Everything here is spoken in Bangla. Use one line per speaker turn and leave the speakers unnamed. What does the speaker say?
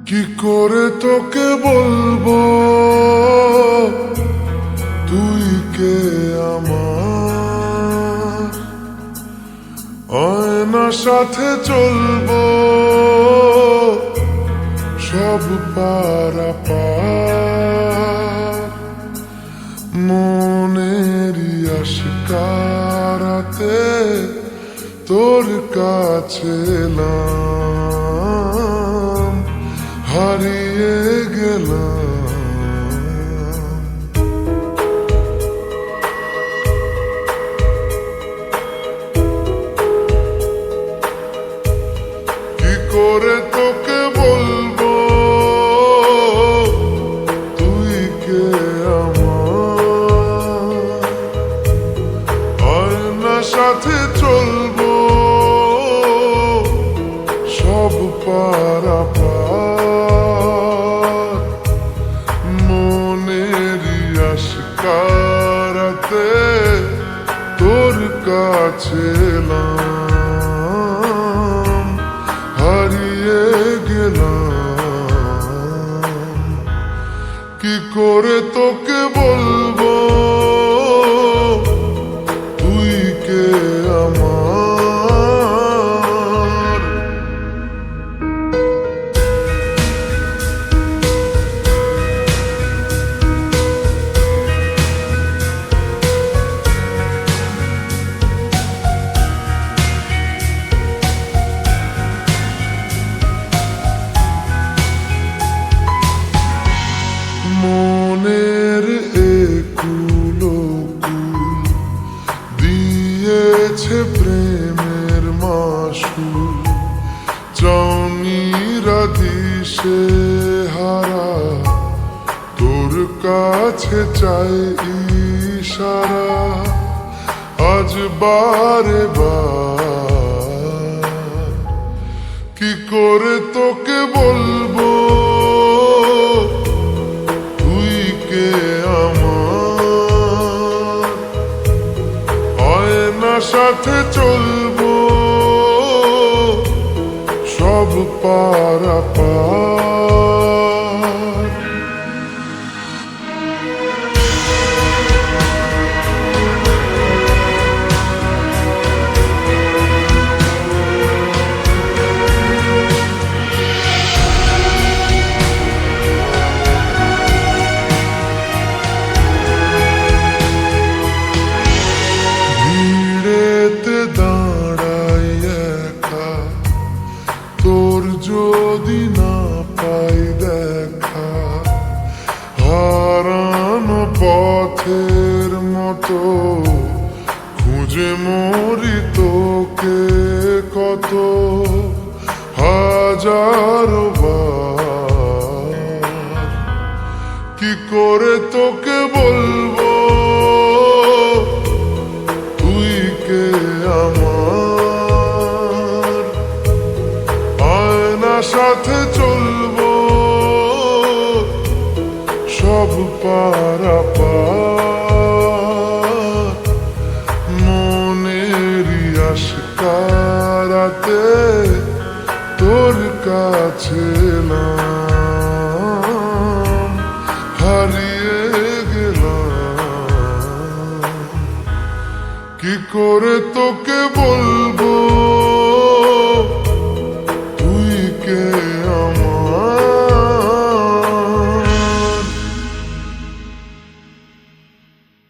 কি করে তোকে বলবো তুই কে আমার, আয়নার সাথে চলবো সব পারাপার, মনেরই আশকারাতে তোর কাছে এলাম, হারিয়ে গেলাম। কি করে তোকে বলবো তুই কে আমার, আয়নার সাথে চলবো সব পারাপার, মনেরই আশকারাতে তোর কাছে এলাম, হারিয়ে গেলাম। কি করে তোকে বলবো তুই কে আমার। মনের একুলো কুল দিয়েছে প্রেমের মাসুল, চাউনিরা দিশে হারা তোর কাছে চাই ইশারা, আজ বারে বার। কি করে তোকে বলবো তুই কে আমার, আয়নার সাথে চলবো সব পারাপার। ভিড়েতে দাঁড়াই একা, তোর যদি না পাই দেখা, হারানো পথের মতো খুঁজে মরি তোকে কত হাজারো বার। কি করে তোকে বলবো তুই কে আমার, আয়নার সাথে চলবো সব পারাপার, মনেরই আশকারাতে তোর কাছে এলাম, হারিয়ে গেলাম। কি করে তোকে বলবো